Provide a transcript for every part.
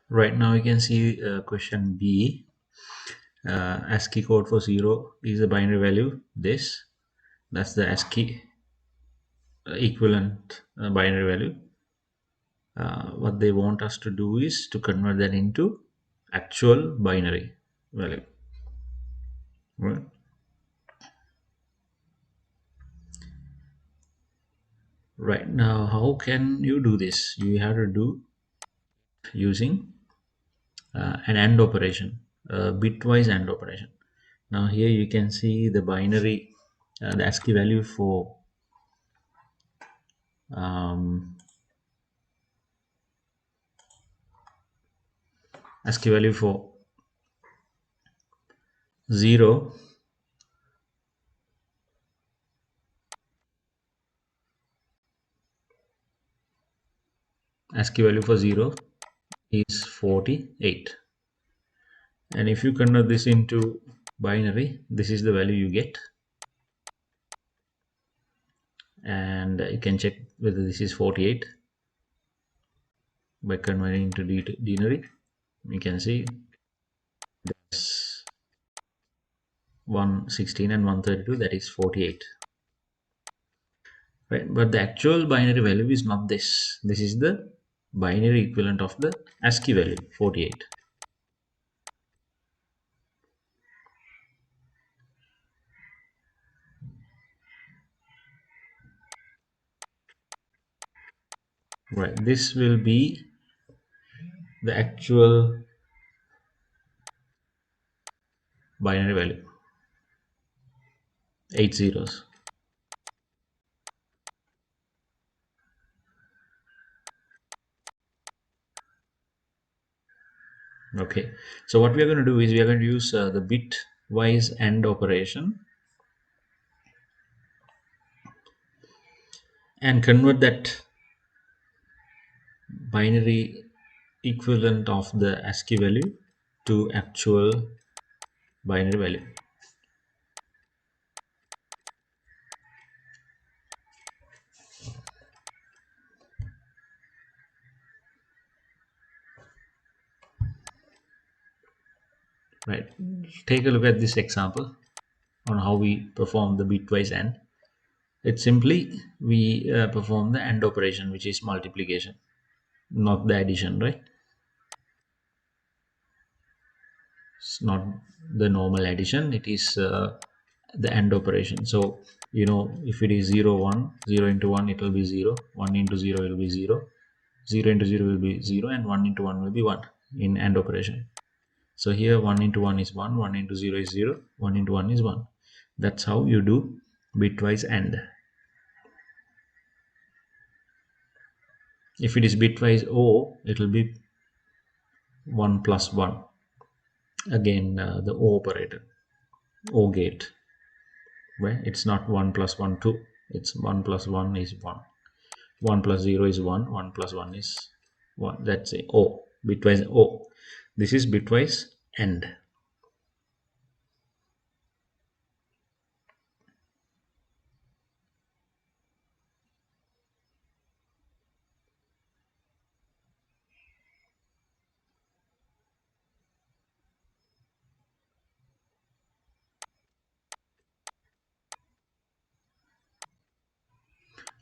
Right now you can see question B. ASCII code for 0 is a binary value. That's the ASCII equivalent binary value. What they want us to do is to convert that into actual binary value. Right? Right now, how can you do this? You have to do using an AND operation, bitwise AND operation. Now here you can see the binary, the ASCII value for um, ASCII value for 0. ASCII value for 0 is 48, and if you convert this into binary, this is the value you get, and you can check whether this is 48 by converting into denary. You can see this 116 and 132, that is 48, right? But the actual binary value is not this. This is the binary equivalent of the ASCII value 48. Right, this will be the actual binary value, 8 zeros. Okay, so what we are going to do is we are going to use the bitwise AND operation and convert that binary equivalent of the ASCII value to actual binary value. Right, take a look at this example on how we perform the bitwise AND. It's simply we perform the AND operation, which is multiplication, not the addition, right? It's not the normal addition, it is the AND operation. So if it is 0 1, 0 into 1 it will be 0, 1 into 0 will be 0, 0 into 0 will be 0, and 1 into 1 will be 1 in AND operation. So here 1 into 1 is 1, 1 into 0 is 0, 1 into 1 is 1. That's how you do bitwise AND. If it is bitwise O, it will be 1 plus 1. Again, the O operator, O gate, right? It's not 1 plus 1 2, it's 1 plus 1 is 1, 1 plus 0 is 1, 1 plus 1 is 1. That's a O, bitwise O. This is bitwise AND.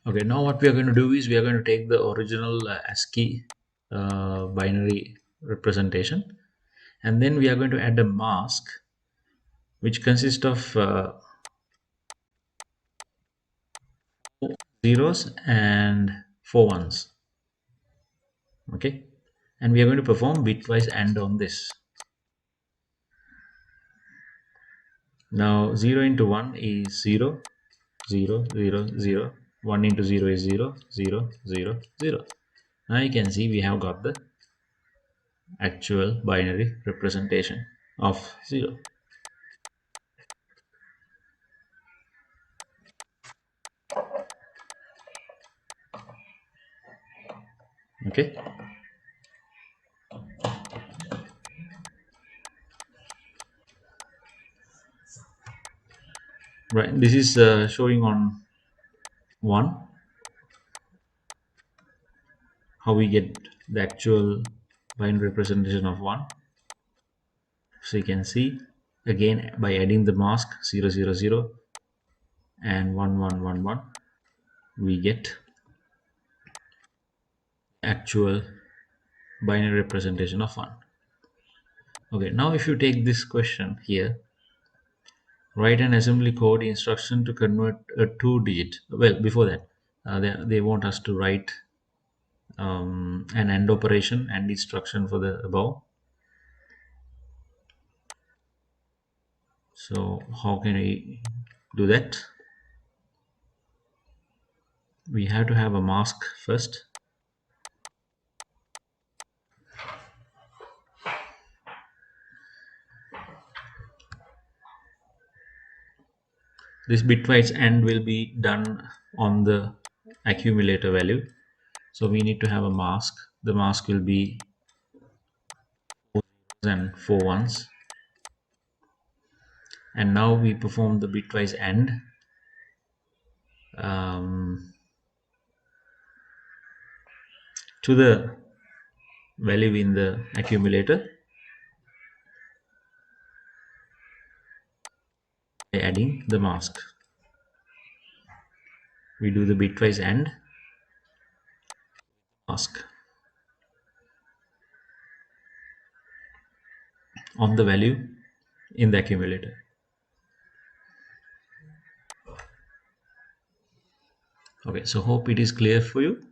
Okay, now what we are going to do is we are going to take the original ASCII binary representation, and then we are going to add a mask which consists of zeros and 4 ones. Okay, and we are going to perform bitwise AND on this. Now 0 into 1 is 0, 0, 0, 0. 1 into 0 is 0, 0, 0, 0. Now you can see we have got the actual binary representation of 0. Okay, right, this is showing on 1 how we get the actual binary representation of 1. So you can see again by adding the mask 000 and 1111, we get actual binary representation of 1. Okay, now if you take this question here, write an assembly code instruction to convert a 2-digit. Well, before that, they want us to write an AND operation and instruction for the above. So how can we do that? We have to have a mask first. This bitwise AND will be done on the accumulator value. So we need to have a mask. The mask will be 4 zeros and 4 ones. And now we perform the bitwise AND. To the value in the accumulator by adding the mask. We do the bitwise AND mask on the value in the accumulator. Okay, so hope it is clear for you.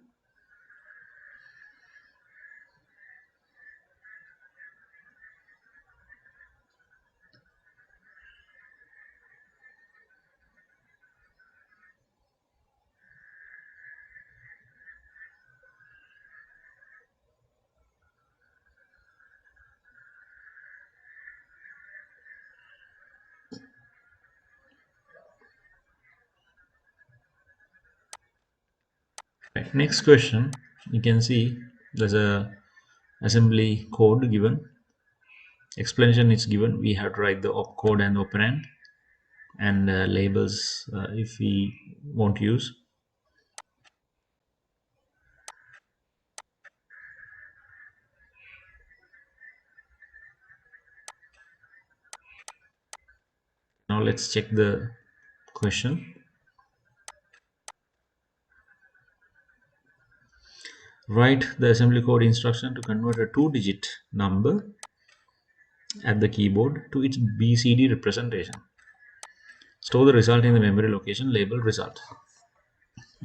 Right, next question, you can see there's a assembly code given, explanation is given. We have to write the opcode and operand and labels if we want to use. Now let's check the question. Write the assembly code instruction to convert a 2-digit number at the keyboard to its BCD representation. Store the result in the memory location labeled result.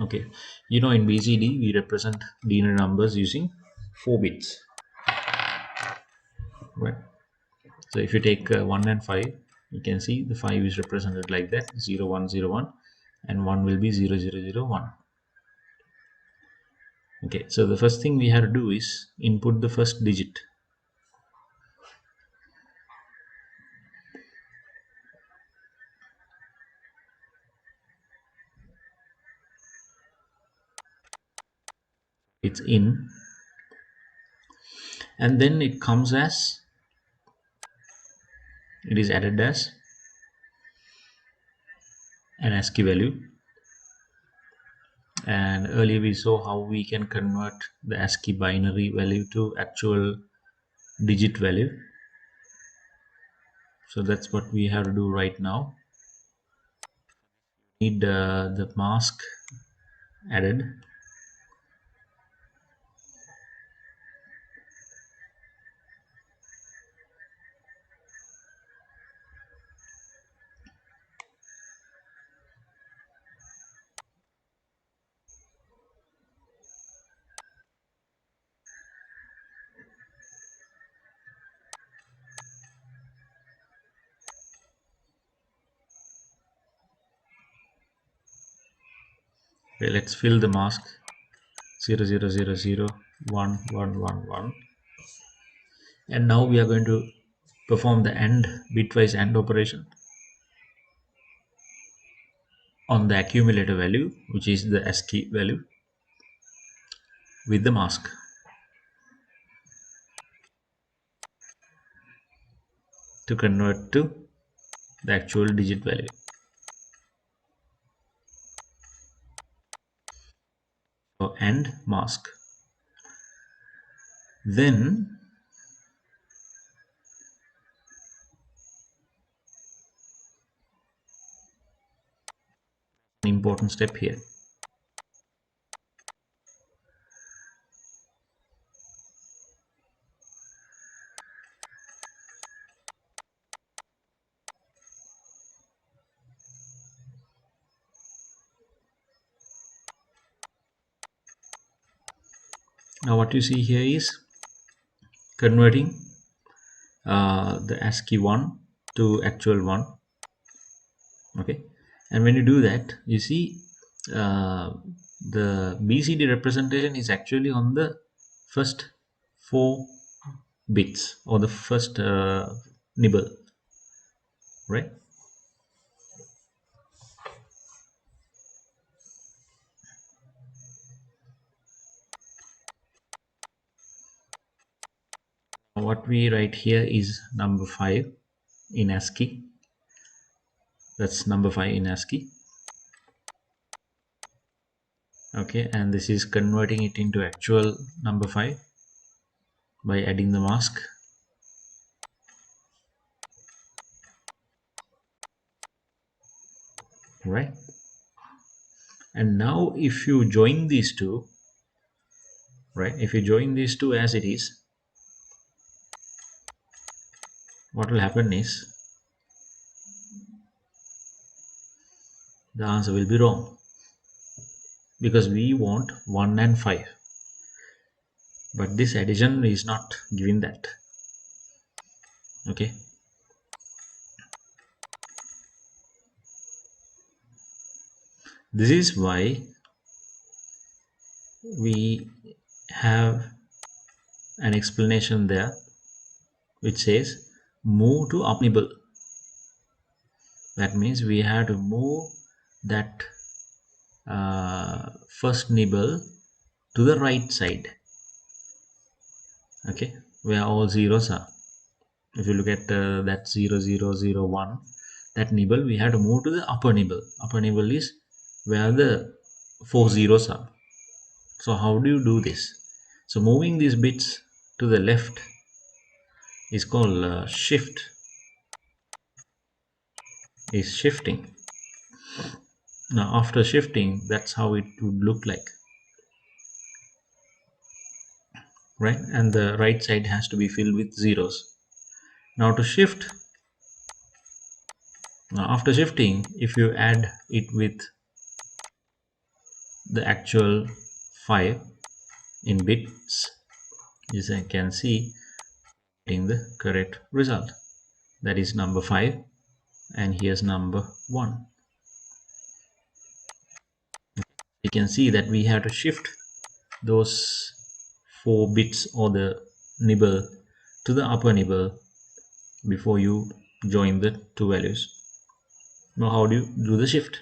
Okay, you know in BCD we represent binary numbers using 4 bits. Right. So if you take 1 and 5, you can see the 5 is represented like that, 0101, and 1 will be 0001. Okay, so the first thing we have to do is input the first digit. It's in, and then it comes as, it is added as an ASCII value. And earlier we saw how we can convert the ASCII binary value to actual digit value. So that's what we have to do right now. Need the mask added. Okay, let's fill the mask 00001111, and now we are going to perform the AND bitwise AND operation on the accumulator value, which is the ASCII value, with the mask to convert to the actual digit value. So AND mask. Then important step here. Now what you see here is converting the ASCII 1 to actual 1. Okay, and when you do that, you see the BCD representation is actually on the first 4 bits, or the first nibble, right? What we write here is number 5 in ASCII. That's number 5 in ASCII. Okay, and this is converting it into actual number 5 by adding the mask. Right, and now if you join these two, right, if you join these two as it is, what will happen is the answer will be wrong, because we want 1 and 5, but this addition is not giving that. Okay, this is why we have an explanation there which says move to up nibble. That means we have to move that first nibble to the right side, okay, where all zeros are. If you look at that 0 0 0 1, that nibble, we have to move to the upper nibble. Upper nibble is where the 4 zeros are. So how do you do this? So moving these bits to the left is called shift, is shifting. Now after shifting, that's how it would look like, right? And the right side has to be filled with zeros. Now to shift, now after shifting, if you add it with the actual 5 in bits, as I can see, getting the correct result. That is number 5, and here's number 1. You can see that we have to shift those 4 bits or the nibble to the upper nibble before you join the two values. Now how do you do the shift?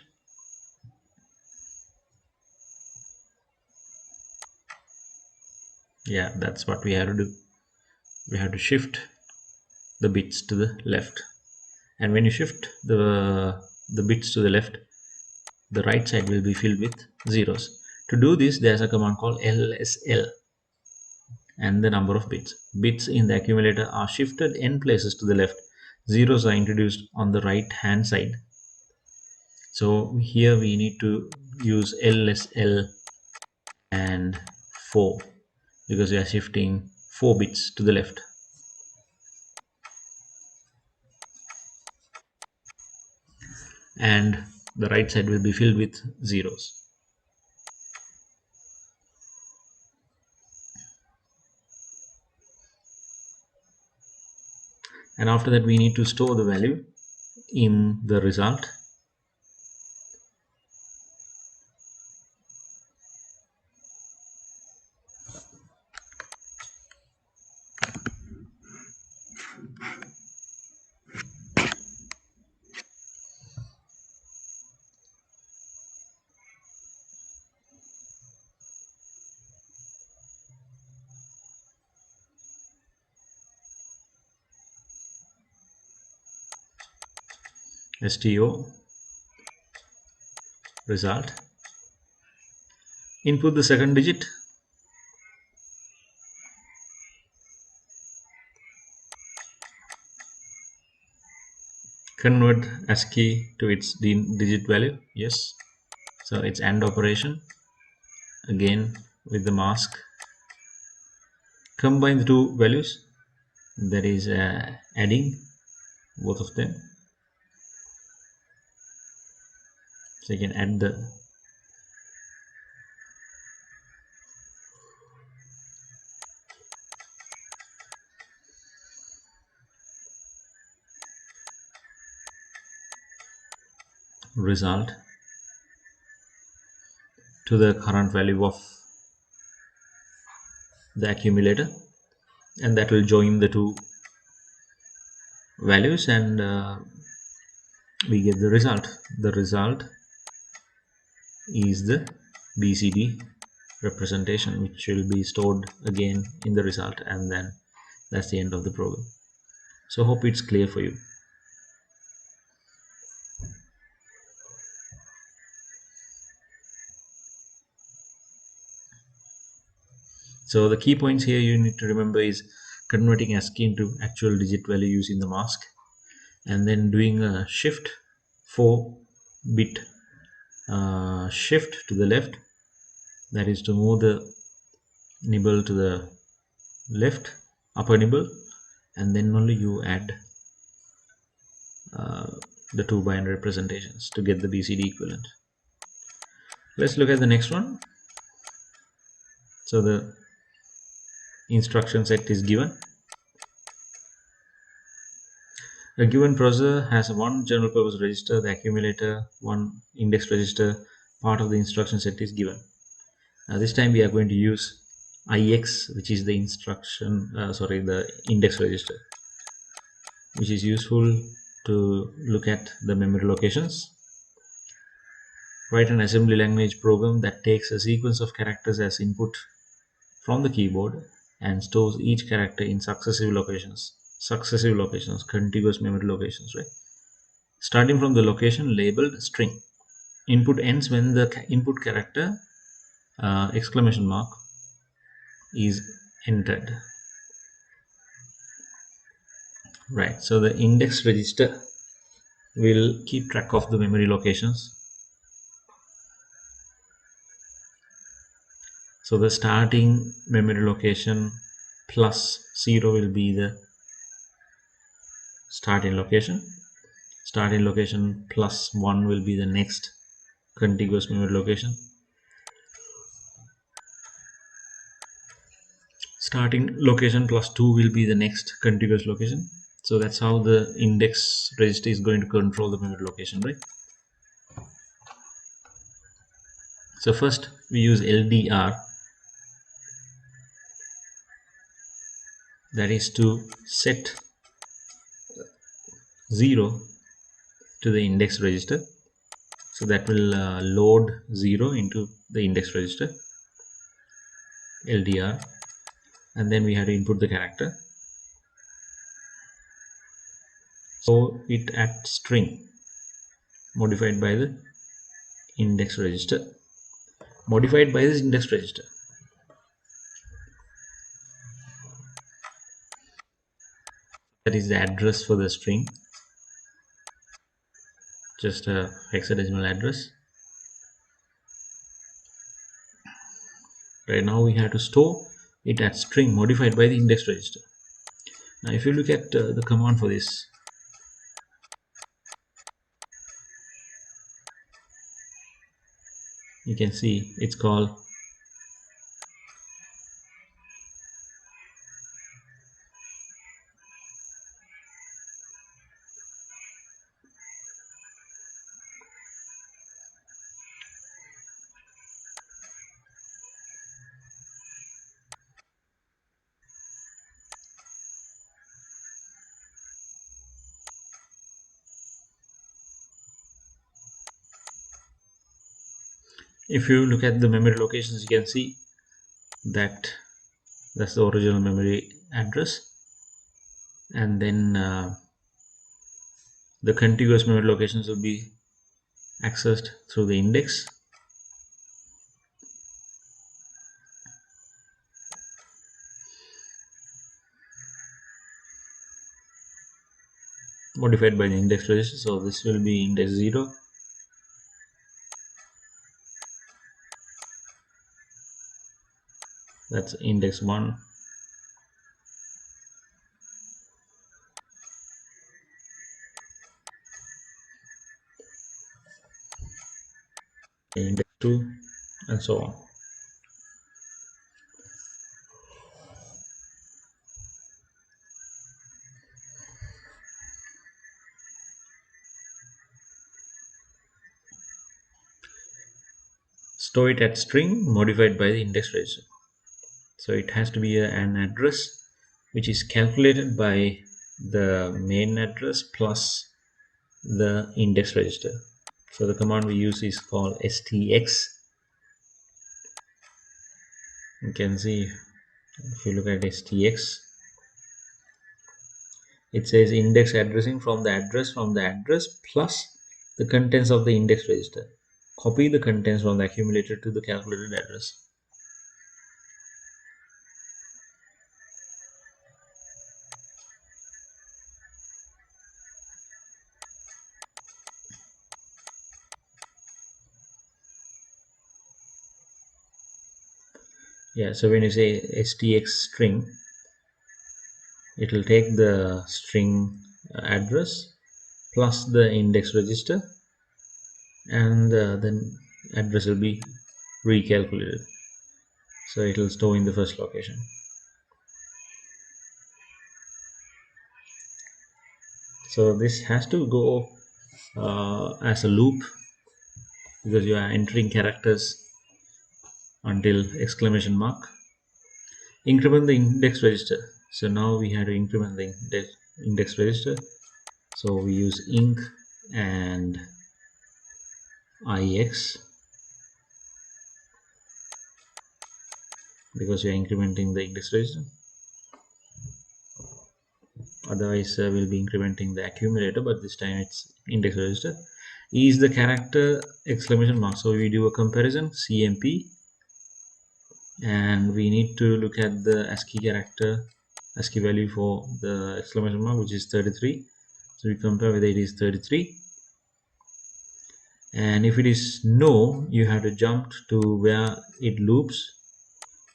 Yeah, that's what we have to do. We have to shift the bits to the left, and when you shift the bits to the left, the right side will be filled with zeros. To do this, there's a command called LSL, and the number of bits. Bits in the accumulator are shifted n places to the left. Zeros are introduced on the right hand side. So here we need to use LSL and 4, because we are shifting 4 bits to the left. And the right side will be filled with zeros. And after that, we need to store the value in the result. STO result. Input the second digit. Convert ASCII to its digit value. Yes. So it's AND operation again with the mask. Combine the two values, that is adding both of them. So you can add the result to the current value of the accumulator, and that will join the two values, and we get the result. The result is the BCD representation, which will be stored again in the result, and then that's the end of the program. So hope it's clear for you. So the key points here you need to remember is converting ASCII into actual digit value using the mask, and then doing a shift 4-bit shift to the left, that is to move the nibble to the left, upper nibble, and then only you add the two binary representations to get the BCD equivalent. Let's look at the next one. So the instruction set is given. A given processor has one general purpose register, the accumulator, one index register. Part of the instruction set is given. This time we are going to use IX, which is the the index register, which is useful to look at the memory locations. Write an assembly language program that takes a sequence of characters as input from the keyboard and stores each character in successive locations, contiguous memory locations, right? Starting from the location labeled string. Input ends when the input character exclamation mark is entered. Right, so the index register will keep track of the memory locations. So the starting memory location plus 0 will be the starting location. Starting location plus 1 will be the next contiguous memory location. Starting location plus 2 will be the next contiguous location. So that's how the index register is going to control the memory location, right? So first we use LDR, that is to set 0 to the index register. So that will load 0 into the index register, LDR, and then we have to input the character. So it at string modified by the index register, modified by this index register. That is the address for the string, just a hexadecimal address. Right now we have to store it at string modified by the index register. Now if you look at the command for this, you can see it's called if you look at the memory locations, you can see that that's the original memory address, and then the contiguous memory locations will be accessed through the index. Modified by the index register. So this will be index 0, That's index 1. Index 2, and so on. Store it at string modified by the index register. So it has to be an address which is calculated by the main address plus the index register. So the command we use is called stx. You can see if you look at stx, it says index addressing from the address plus the contents of the index register. Copy the contents from the accumulator to the calculated address. Yeah, so when you say stx string, it will take the string address plus the index register, and then address will be recalculated, so it will store in the first location. So this has to go as a loop, because you are entering characters until exclamation mark. Increment the index register. So now we have to increment the index register. So we use inc and ix, because we are incrementing the index register. Otherwise we'll be incrementing the accumulator, but this time it's index register. Is the character exclamation mark. So we do a comparison cmp, and we need to look at the ASCII value for the exclamation mark, which is 33. So we compare whether it is 33, and if it is no, you have to jump to where it loops.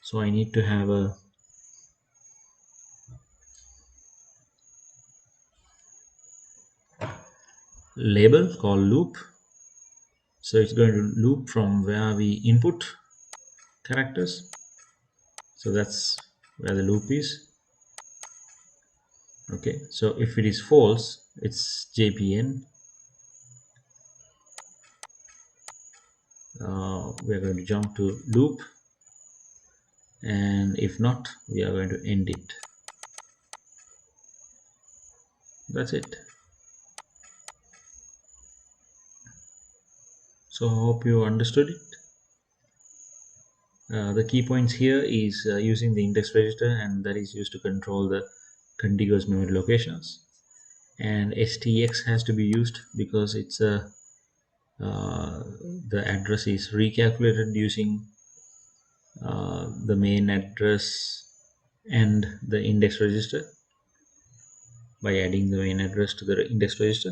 So I need to have a label called loop. So it's going to loop from where we input characters. So that's where the loop is. Okay, so if it is false, it's jpn. We are going to jump to loop, and if not, we are going to end it. That's it. So I hope you understood it. The key points here is using the index register, and that is used to control the contiguous memory locations. And stx has to be used because it's a the address is recalculated using the main address and the index register by adding the main address to the index register.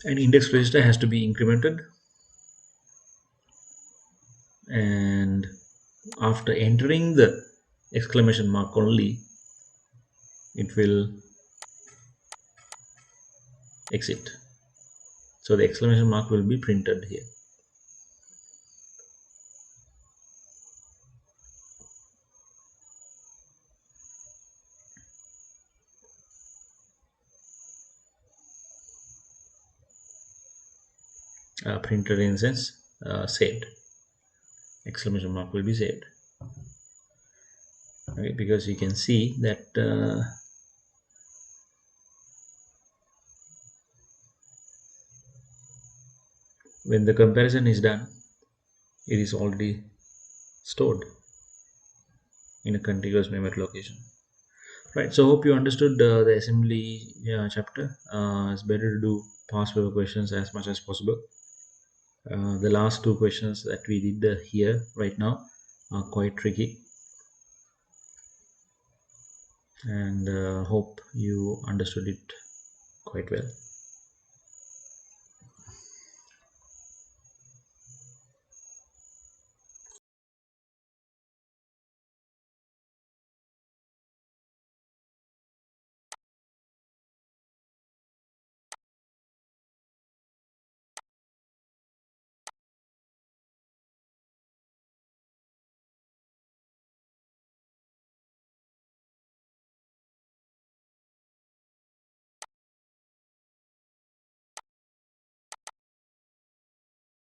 And index register has to be incremented, and after entering the exclamation mark only, it will exit. So the exclamation mark will be printed here. Printed in the sense saved. Exclamation mark will be saved. Okay, because you can see that when the comparison is done, it is already stored in a contiguous memory location. Right, so hope you understood the assembly chapter. It's better to do past paper questions as much as possible. The last two questions that we did here right now are quite tricky, and hope you understood it quite well.